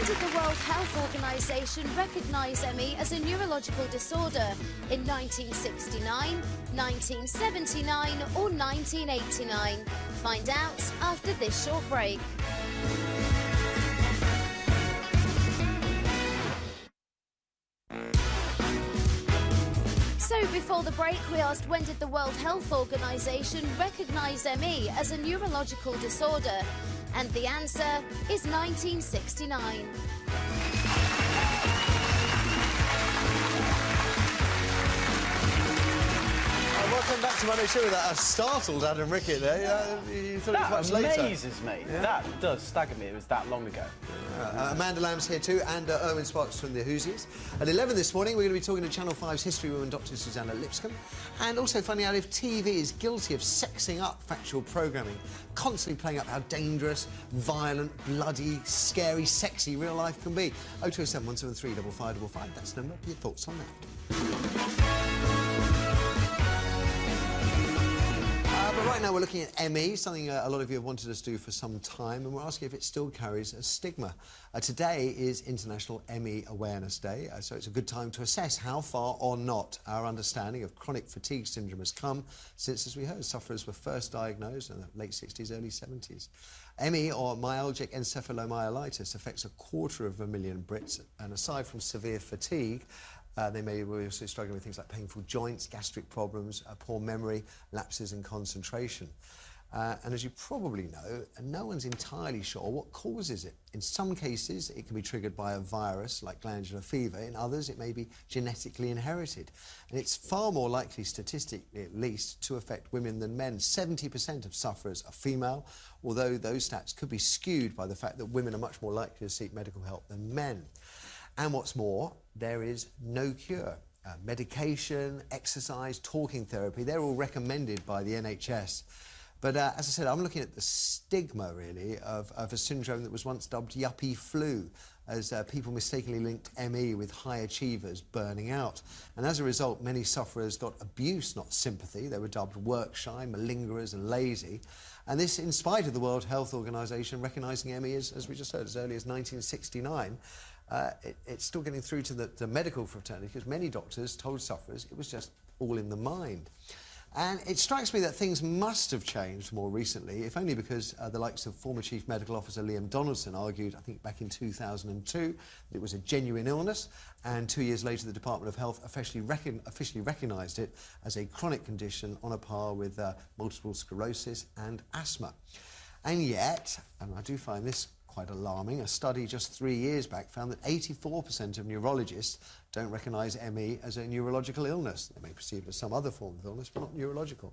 did the World Health Organization recognize ME as a neurological disorder in 1969, 1979 or 1989? Find out after this short break. So before the break, we asked, when did the World Health Organization recognize ME as a neurological disorder? And the answer is 1969. Welcome back to Monday Show with a startled Adam Rickett there. You thought it was much later. That amazes me. Yeah. That does stagger me. It was that long ago. Amanda Lamb's here too, and Erwin Sparks from the Hoosiers. At 11 this morning, we're going to be talking to Channel 5's history woman, Dr. Susanna Lipscomb, and also finding out if TV is guilty of sexing up factual programming, constantly playing up how dangerous, violent, bloody, scary, sexy real life can be. 0207 173 5555. That's the number. Your thoughts on that? But right now we're looking at ME, something a lot of you have wanted us to do for some time, and we're asking if it still carries a stigma. Today is International ME Awareness Day, so it's a good time to assess how far or not our understanding of chronic fatigue syndrome has come since, as we heard, sufferers were first diagnosed in the late 60s, early 70s. ME, or myalgic encephalomyelitis, affects 250,000 Brits, and aside from severe fatigue, they may be also struggling with things like painful joints, gastric problems, poor memory, lapses in concentration. And as you probably know, no one's entirely sure what causes it. In some cases, it can be triggered by a virus, like glandular fever. In others, it may be genetically inherited. And it's far more likely, statistically at least, to affect women than men. 70% of sufferers are female, although those stats could be skewed by the fact that women are much more likely to seek medical help than men. And what's more, there is no cure. Medication, exercise, talking therapy, they're all recommended by the NHS. But as I said, I'm looking at the stigma, really, of a syndrome that was once dubbed yuppie flu, as people mistakenly linked ME with high achievers burning out. And as a result, many sufferers got abuse, not sympathy. They were dubbed work-shy, malingerers and lazy. And this in spite of the World Health Organization recognising ME, as we just heard, as early as 1969. It's still getting through to the medical fraternity, because many doctors told sufferers it was just all in the mind. And it strikes me that things must have changed more recently, if only because the likes of former Chief Medical Officer Liam Donaldson argued, I think back in 2002, that it was a genuine illness, and 2 years later the Department of Health officially recognised it as a chronic condition on a par with multiple sclerosis and asthma. And yet, and I do find this quite alarming, a study just 3 years back found that 84% of neurologists don't recognise ME as a neurological illness. They may perceive it as some other form of illness, but not neurological.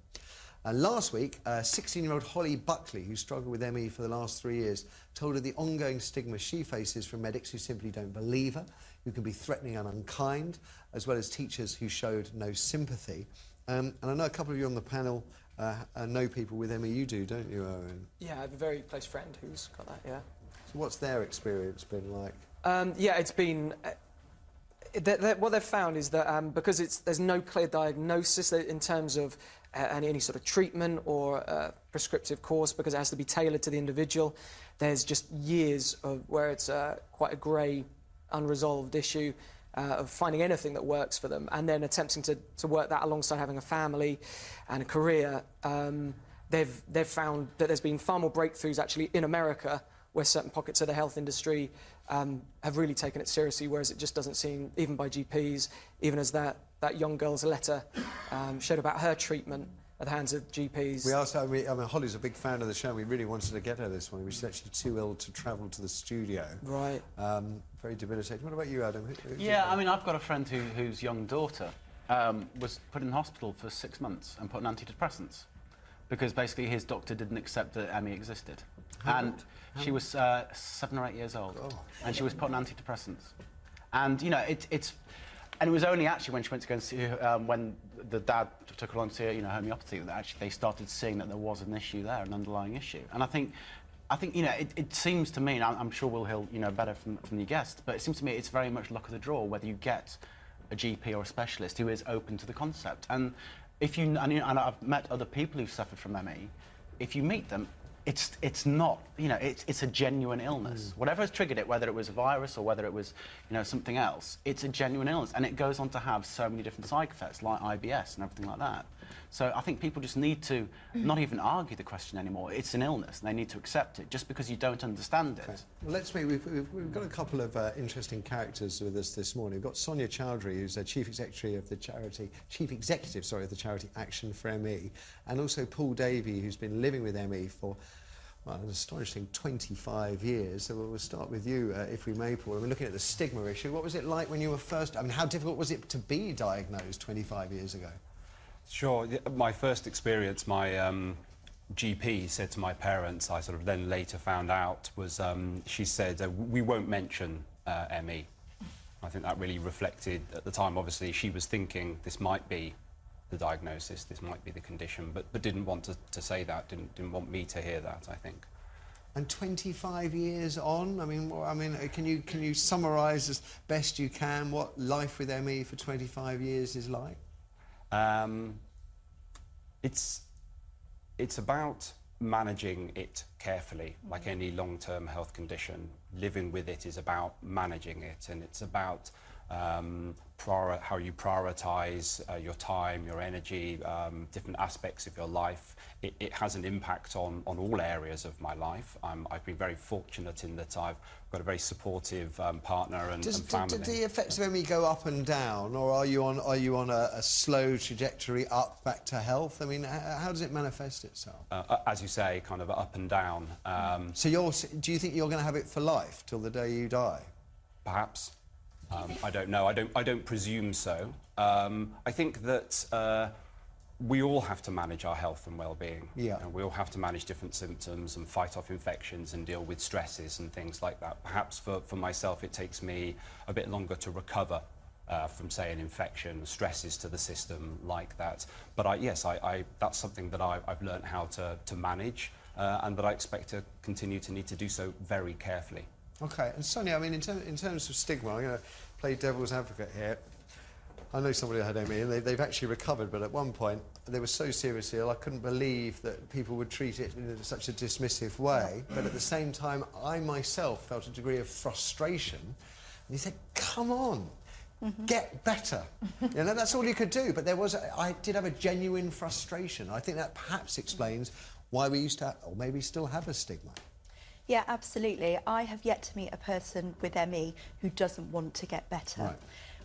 Last week, 16-year-old Holly Buckley, who struggled with ME for the last 3 years, told her the ongoing stigma she faces from medics who simply don't believe her, who can be threatening and unkind, as well as teachers who showed no sympathy. And I know a couple of you on the panel know people with ME. You do, don't you, Owen? Yeah, I have a very close friend who's got that, yeah. So what's their experience been like? Yeah, it's been... what they've found is that because there's no clear diagnosis in terms of any sort of treatment or prescriptive course, because it has to be tailored to the individual, there's just years of where it's quite a grey, unresolved issue of finding anything that works for them, and then attempting to work that alongside having a family and a career. They've found that there's been far more breakthroughs actually in America, where certain pockets of the health industry have really taken it seriously, whereas it just doesn't seem, even by GPs, even as that young girl's letter showed about her treatment at the hands of GPs. We asked her, I mean, Holly's a big fan of the show. We really wanted to get her this morning, but she's actually too ill to travel to the studio. Right. Very debilitating. What about you, Adam? Yeah, I mean, I've got a friend whose young daughter was put in hospital for 6 months and put on antidepressants, because basically his doctor didn't accept that ME existed. And she was 7 or 8 years old, and she was put on antidepressants. And, you know, and it was only actually when she went to go and see when the dad took her along to see, you know, homeopathy, that actually they started seeing that there was an issue there, an underlying issue. And I think, you know, it seems to me, and I'm sure we'll hear, you know, better from your guest, but it seems to me it's very much luck of the draw whether you get a GP or a specialist who is open to the concept. And if you, and I've met other people who've suffered from ME, if you meet them, it's not, you know, it's a genuine illness. Whatever has triggered it, whether it was a virus or whether it was, you know, something else, it's a genuine illness, and it goes on to have so many different side effects like IBS and everything like that. So I think people just need to not even argue the question anymore. It's an illness, and they need to accept it just because you don't understand it. Okay. Well, let's meet. We've got a couple of interesting characters with us this morning. We've got Sonia Chowdhury, who's the Chief Executive of the charity Action for ME, and also Paul Davey, who's been living with ME for, well, an astonishing 25 years. So we'll start with you, if we may, Paul. We're looking at the stigma issue. What was it like when you were first... I mean, how difficult was it to be diagnosed 25 years ago? Sure. My first experience, my GP said to my parents, I sort of then later found out, was she said, we won't mention ME. I think that really reflected, at the time, obviously, she was thinking this might be the diagnosis, this might be the condition, but didn't want to say that, didn't want me to hear that, I think. And 25 years on, I mean, can you summarise as best you can what life with ME for 25 years is like? It's about managing it carefully, like any long-term health condition. Living with it is about managing it, and it's about how you prioritise your time, your energy, different aspects of your life. It has an impact on all areas of my life. I've been very fortunate in that I've got a very supportive partner and family. Do the effects of ME go up and down, or are you on a slow trajectory up back to health? I mean, how does it manifest itself? As you say, kind of up and down. So do you think you're going to have it for life, till the day you die? Perhaps. I don't know. I don't presume so. I think that we all have to manage our health and well-being. Yeah. And we all have to manage different symptoms and fight off infections and deal with stresses and things like that. Perhaps for myself, it takes me a bit longer to recover from, say, an infection, stresses to the system like that. But yes, that's something that I've learned how to manage, and that I expect to continue to need to do so very carefully. OK, and Sonia, I mean, in terms of stigma, I'm going to play devil's advocate here. I know somebody had ME, and they've actually recovered, but at one point they were so seriously ill, I couldn't believe that people would treat it in such a dismissive way. But at the same time, I myself felt a degree of frustration. And he said, come on, get better. You know, that's all you could do. But I did have a genuine frustration. I think that perhaps explains why we used to have, or maybe still have, a stigma. Yeah, absolutely. I have yet to meet a person with ME who doesn't want to get better. Right.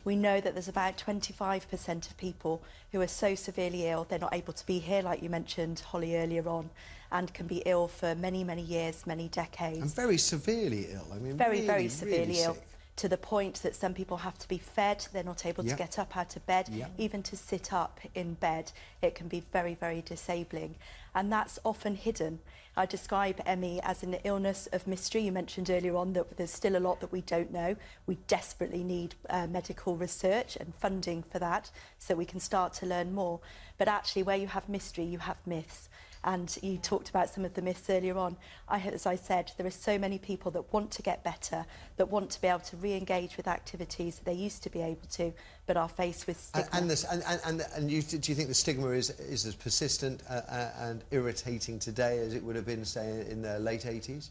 We know that there's about 25% of people who are so severely ill they're not able to be here, like you mentioned, Holly, earlier on, and can be ill for many, many years, many decades. And very severely ill. I mean, very, really, very severely really ill. sick. To the point that some people have to be fed, they're not able to get up out of bed, even to sit up in bed. It can be very, very disabling. And that's often hidden. I describe ME as an illness of mystery. You mentioned earlier on that there's still a lot that we don't know. We desperately need medical research and funding for that so we can start to learn more. But actually, where you have mystery, you have myths. And you talked about some of the myths earlier on. As I said, there are so many people that want to get better, that want to be able to re-engage with activities that they used to be able to, but are faced with stigma. Do you think the stigma is as persistent and irritating today as it would have been, say, in the late 80s?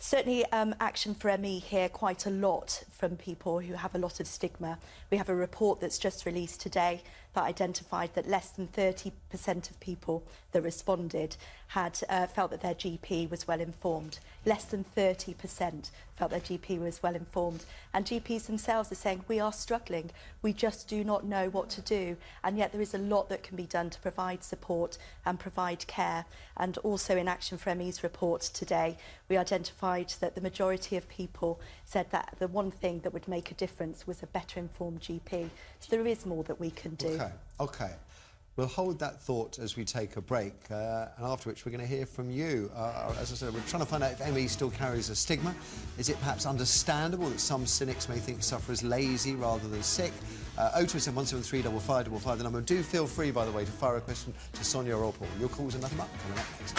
Certainly, Action for ME hear quite a lot from people who have a lot of stigma. We have a report that's just released today that identified that less than 30% of people that responded had felt that their GP was well informed. Less than 30% felt their GP was well informed. And GPs themselves are saying, we are struggling. We just do not know what to do. And yet there is a lot that can be done to provide support and provide care. And also in Action for ME's report today, we identified that the majority of people said that the one thing that would make a difference was a better informed GP. So there is more that we can do. OK. We'll hold that thought as we take a break, and after which we're going to hear from you. As I said, we're trying to find out if ME still carries a stigma. Is it perhaps understandable that some cynics may think sufferers lazy rather than sick? 0207 173 5555, the number. Do feel free, by the way, to fire a question to Sonia or Paul. Your calls are nothing but coming up next.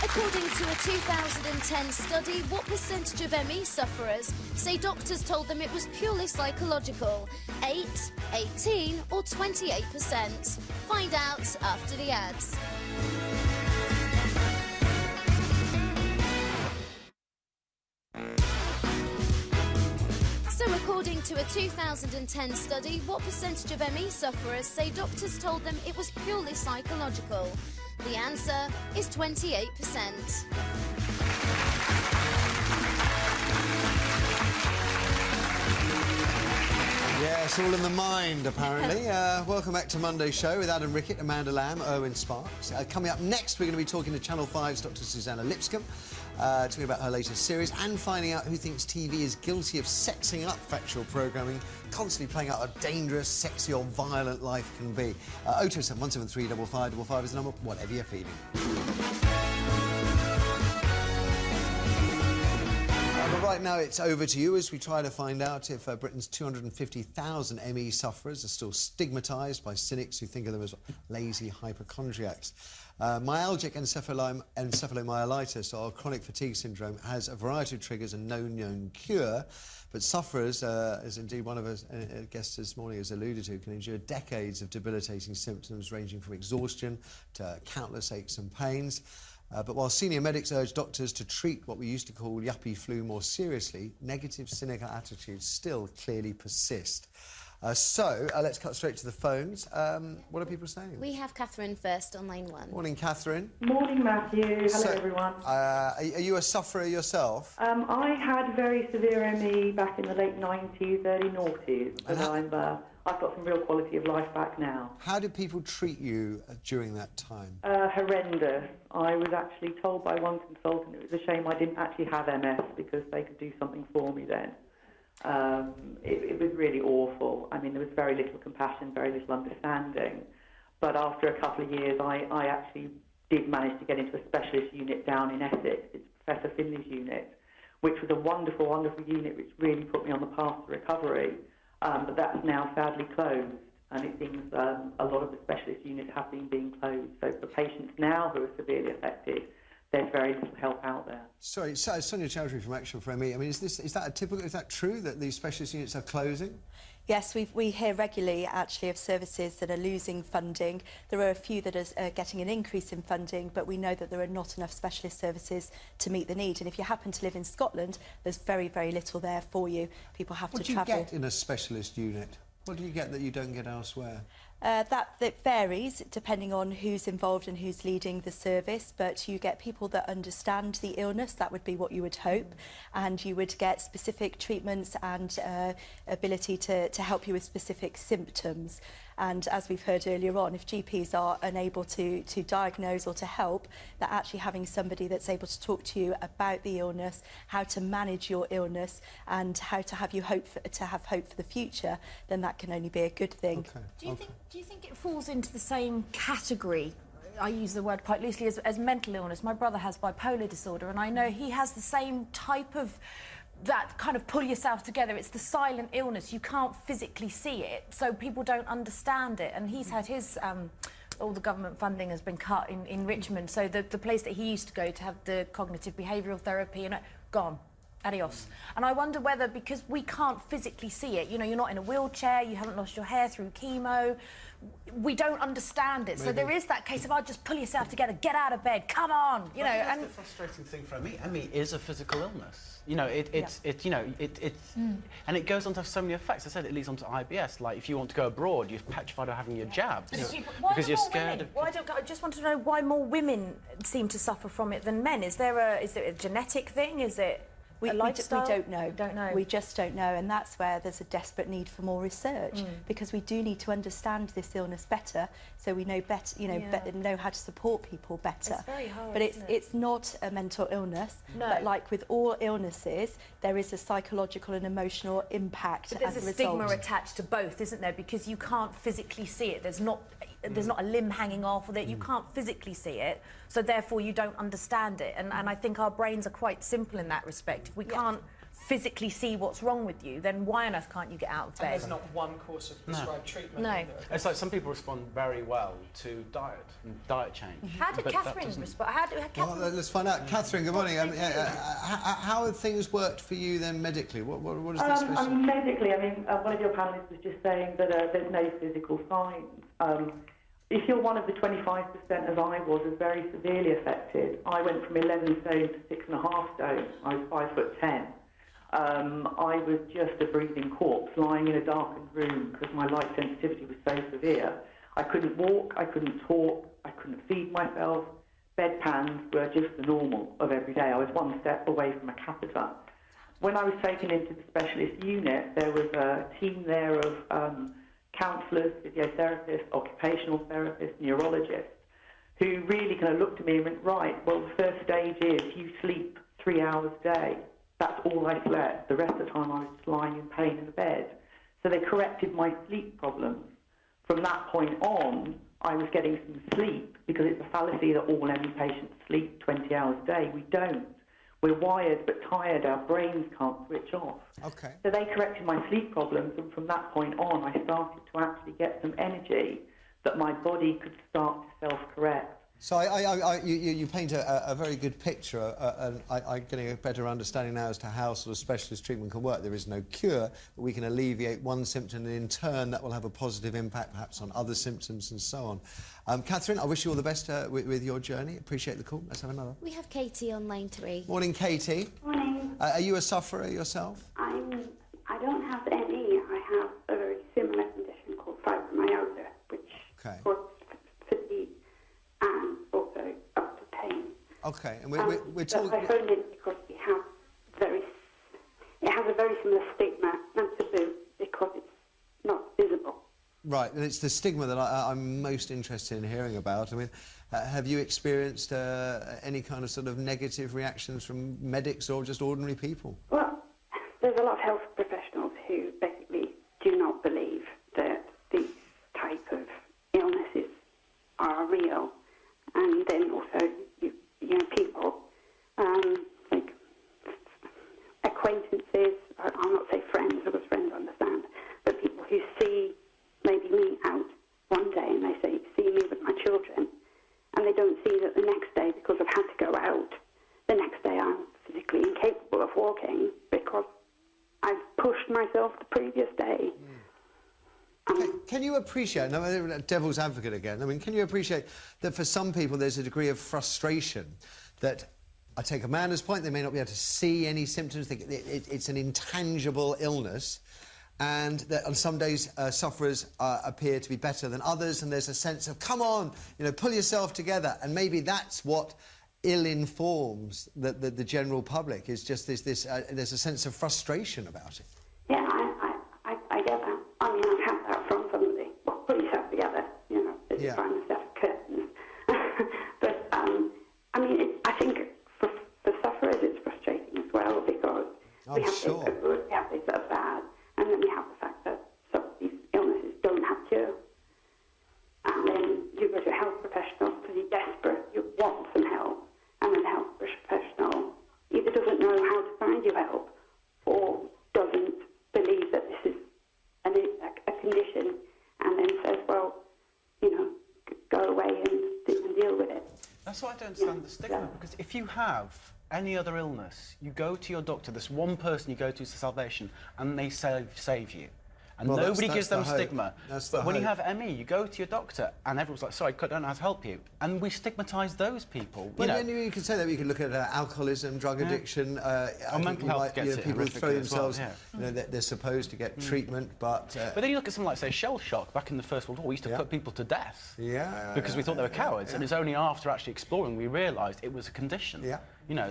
A According to a 2010 study, what percentage of ME sufferers say doctors told them it was purely psychological? 8, 18 or 28%? Find out after the ads. So according to a 2010 study, what percentage of ME sufferers say doctors told them it was purely psychological? The answer is 28%. Yeah, it's all in the mind, apparently. Welcome back to Monday's show with Adam Rickett, Amanda Lamb, Owen Sparks. Coming up next, we're going to be talking to Channel 5's Dr. Susanna Lipscomb, talking about her latest series and finding out who thinks TV is guilty of sexing up factual programming, constantly playing out a dangerous, sexy or violent life can be. 0271 173 5555 is the number, whatever you're feeling. But right now it's over to you as we try to find out if Britain's 250,000 ME sufferers are still stigmatised by cynics who think of them as lazy hypochondriacs. Myalgic encephalomyelitis, or chronic fatigue syndrome, has a variety of triggers and no known cure, but sufferers, as indeed one of us guests this morning has alluded to, can endure decades of debilitating symptoms ranging from exhaustion to countless aches and pains. But while senior medics urge doctors to treat what we used to call yuppie flu more seriously, negative, cynical attitudes still clearly persist. So let's cut straight to the phones. What are people saying? We have Catherine first on line 1. Morning, Catherine. Morning, Matthew. Hello, everyone. Are you a sufferer yourself? I had very severe ME back in the late 90s, early noughties, but I've got some real quality of life back now. How did people treat you during that time? Horrendous. I was actually told by one consultant it was a shame I didn't actually have MS because they could do something for me then. It was really awful. I mean, there was very little compassion, very little understanding. But after a couple of years, I actually did manage to get into a specialist unit down in Essex. It's Professor Finley's unit, which was a wonderful, wonderful unit which really put me on the path to recovery. But that's now sadly closed, and it seems a lot of the specialist units have been being closed. So for patients now who are severely affected, there's very little help out there. Sorry, Sonia Chowdhury from Action for ME. I mean, is that true that these specialist units are closing? Yes, we hear regularly, actually, of services that are losing funding. There are a few that are getting an increase in funding, but we know that there are not enough specialist services to meet the need. And if you happen to live in Scotland, there's very, very little there for you. People have to travel. What do you get in a specialist unit? What do you get that you don't get elsewhere? That varies depending on who's involved and who's leading the service, but you get people that understand the illness. That would be what you would hope, and you would get specific treatments and ability to help you with specific symptoms. And as we've heard earlier on, if GPs are unable to diagnose or to help, that actually having somebody that's able to talk to you about the illness, how to manage your illness, and how to have hope for the future, then that can only be a good thing. Okay. Do you think it falls into the same category? I use the word quite loosely as mental illness. My brother has bipolar disorder, and I know he has the same type of that kind of pull yourself together. It's the silent illness. You can't physically see it, so people don't understand it. And he's had his all the government funding has been cut in Richmond, so the place that he used to go to have the cognitive behavioural therapy and gone. Adios. And I wonder whether, because we can't physically see it, you know, you're not in a wheelchair, you haven't lost your hair through chemo, we don't understand it. Maybe. So there is that case of, just pull yourself together, get out of bed, come on, you know. That's the frustrating thing for me. ME is a physical illness. You know, and it goes on to have so many effects. I said it leads on to IBS. Like, if you want to go abroad, you're petrified of having your jabs because you're scared. I just want to know why more women seem to suffer from it than men. Is it a genetic thing? Is it? We don't know. We just don't know, and that's where there's a desperate need for more research, because we do need to understand this illness better, so we know better, know how to support people better. It's very hard. But it's not a mental illness. No. But like with all illnesses, there is a psychological and emotional impact. But there's a stigma attached to both, isn't there? Because you can't physically see it. There's not a limb hanging off, or that you can't physically see it, so therefore you don't understand it. And I think our brains are quite simple in that respect. If we can't physically see what's wrong with you, then why on earth can't you get out of And bed? there's not one course of prescribed treatment. No. either. It's like some people respond very well to diet and diet change. How did but that Catherine doesn't- respond? How did Catherine... Well, let's find out. Catherine, good morning. How have things worked for you then medically? What is this special? Medically, one of your panellists was just saying that there's no physical signs. If you're one of the 25%, as I was very severely affected, I went from 11 stone to 6.5 stone. I was 5'10". I was just a breathing corpse lying in a darkened room because my light sensitivity was so severe. I couldn't walk, I couldn't talk, I couldn't feed myself. Bedpans were just the normal of every day. I was one step away from a catheter. When I was taken into the specialist unit, there was a team there of counsellors, physiotherapists, occupational therapists, neurologists, who really kind of looked at me and went, right, well, the first stage is you sleep 3 hours a day. That's all I slept. The rest of the time I was just lying in pain in the bed. So they corrected my sleep problems. From that point on, I was getting some sleep because it's a fallacy that all ME patients sleep 20 hours a day. We don't. We're wired but tired. Our brains can't switch off. Okay. So they corrected my sleep problems, and from that point on, I started to actually get some energy that my body could start to self-correct. So you paint a very good picture, and I'm getting a better understanding now as to how sort of specialist treatment can work. There is no cure, but we can alleviate one symptom, and in turn that will have a positive impact perhaps on other symptoms and so on. Catherine, I wish you all the best with your journey. Appreciate the call. Let's have another. We have Katie on line 3. Morning, Katie. Morning. Are you a sufferer yourself? I don't have ME. I have a very similar condition called fibromyalgia, which causes fatigue and also up to pain. Okay, and we're talking... I phoned in because it has a very similar stigma and taboo because it's not visible. Right, and it's the stigma that I'm most interested in hearing about. I mean, have you experienced any kind of sort of negative reactions from medics or just ordinary people? Well, there's a lot of health professionals who basically do not believe that these type of illnesses are real. And then also, people, like acquaintances, I'll not say friends because friends understand, but people who see maybe me out one day and they see me with my children, and they don't see that the next day, because I've had to go out, the next day I'm physically incapable of walking because I've pushed myself the previous day. Can you appreciate, no, devil's advocate again, I mean, can you appreciate that for some people there's a degree of frustration that, I take Amanda's point, they may not be able to see any symptoms, it's an intangible illness, and that on some days sufferers appear to be better than others, and there's a sense of, come on, pull yourself together, and maybe that's what ill-informs the general public, is just there's a sense of frustration about it. Yeah, I get that. I mean, I've had that from somebody. Well, put yourself together, as you find yourself curtains. But, I mean, I think for sufferers it's frustrating as well because we have days that are good, we have days that are bad, and then we have the fact that some of these illnesses don't have cure. And then you go to a health professional because you're desperate, you want some help, and then the health professional either doesn't know how to find you help or doesn't believe that this is a condition, and then says, well, go away and deal with it. That's why I don't understand the stigma, because if you have any other illness, you go to your doctor, there's one person you go to for salvation, and they save you. And well, nobody gives them stigma. But when you have ME, you go to your doctor, and everyone's like, sorry, I don't know how to help you. And we stigmatise those people. Well, you can say that. You can look at alcoholism, drug addiction. Mental health gets people throw themselves, well, they're supposed to get treatment, but... But then you look at something like, say, shell shock. Back in the First World War, we used to put people to death. Because we thought they were cowards. And it's only after actually exploring we realised it was a condition.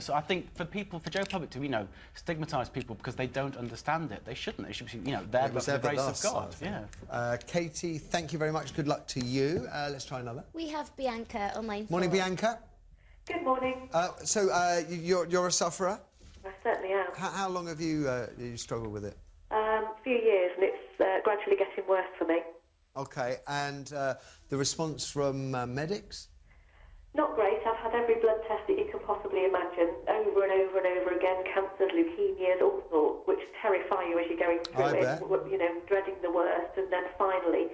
So I think for Joe Public to, stigmatise people because they don't understand it, they shouldn't. They should be, there by the grace of God. Katie, thank you very much. Good luck to you. Let's try another. We have Bianca on line 4. Morning, Bianca. Good morning. You're a sufferer? I certainly am. How long have you struggled with it? A few years, and it's gradually getting worse for me. Okay, and the response from medics? Not great. I've had every blood test that you can possibly probably imagine, over and over and over again, cancers, leukemias, all sorts, which terrify you as you're going through it, you know, dreading the worst, and then finally,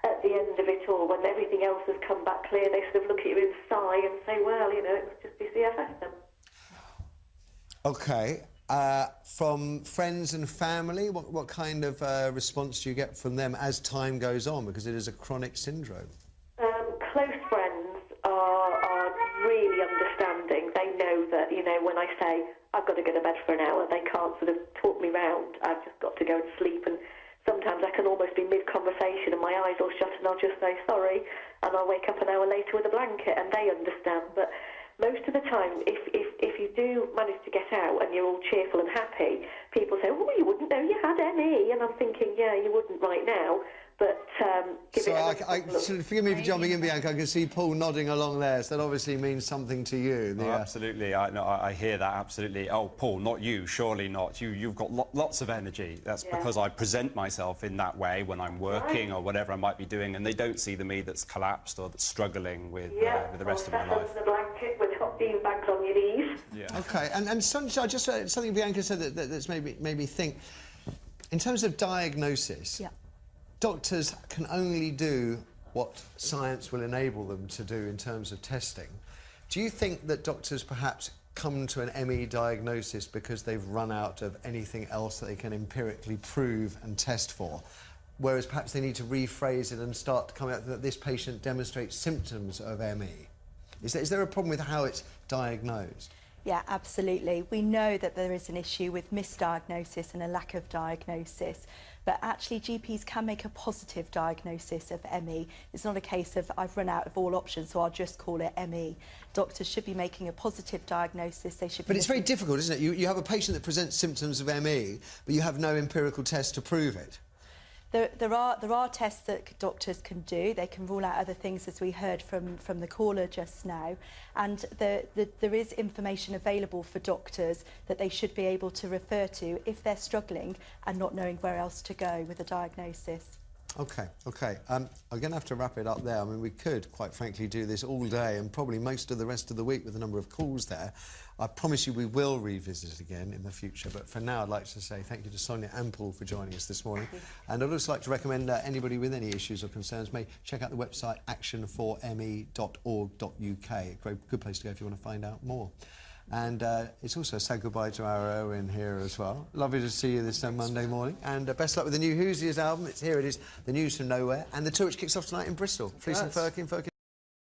at the end of it all, when everything else has come back clear, they sort of look at you and sigh and say, well, you know, it must just be CFS then. OK. From friends and family, what kind of response do you get from them as time goes on? Because it is a chronic syndrome. Close friends are really understanding. They know that, you know, when I say, I've got to go to bed for an hour, they can't sort of talk me round. I've just got to go and sleep. And sometimes I can almost be mid-conversation and my eyes will shut and I'll just say sorry, and I'll wake up an hour later with a blanket, and they understand. But most of the time, if you do manage to get out and you're all cheerful and happy, people say, oh, you wouldn't know you had ME. And I'm thinking, yeah, you wouldn't right now. But forgive me for jumping in, Bianca. I can see Paul nodding along there, so that obviously means something to you. Absolutely, I hear that, absolutely. Oh, Paul, not you, surely not. You've got lots of energy. That's because I present myself in that way when I'm working or whatever I might be doing, and they don't see the me that's collapsed or that's struggling with the rest of my life. The blanket with hot bean bags on your knees. Yeah. OK, and something Bianca said that's made me think, in terms of diagnosis, doctors can only do what science will enable them to do in terms of testing. Do you think that doctors perhaps come to an ME diagnosis because they've run out of anything else that they can empirically prove and test for, whereas perhaps they need to rephrase it and start coming out that this patient demonstrates symptoms of ME? Is there a problem with how it's diagnosed? Yeah, absolutely. We know that there is an issue with misdiagnosis and a lack of diagnosis, but actually GPs can make a positive diagnosis of ME. It's not a case of I've run out of all options, so I'll just call it ME. Doctors should be making a positive diagnosis. They should. But it's very difficult, isn't it? You have a patient that presents symptoms of ME, but you have no empirical test to prove it. There are tests that doctors can do. They can rule out other things, as we heard from the caller just now. And there is information available for doctors that they should be able to refer to if they're struggling and not knowing where else to go with a diagnosis. OK. I'm going to have to wrap it up there. I mean, we could, quite frankly, do this all day and probably most of the rest of the week with the number of calls there. I promise you we will revisit it again in the future, but for now I'd like to say thank you to Sonia and Paul for joining us this morning. And I'd also like to recommend anybody with any issues or concerns may check out the website action4me.org.uk. A good place to go if you want to find out more. And it's also say goodbye to our Owen here as well. Lovely to see you this Monday morning. And best luck with the new Who's Ears album. It is, The News from Nowhere. And the tour which kicks off tonight in Bristol. Fleece and Firkin.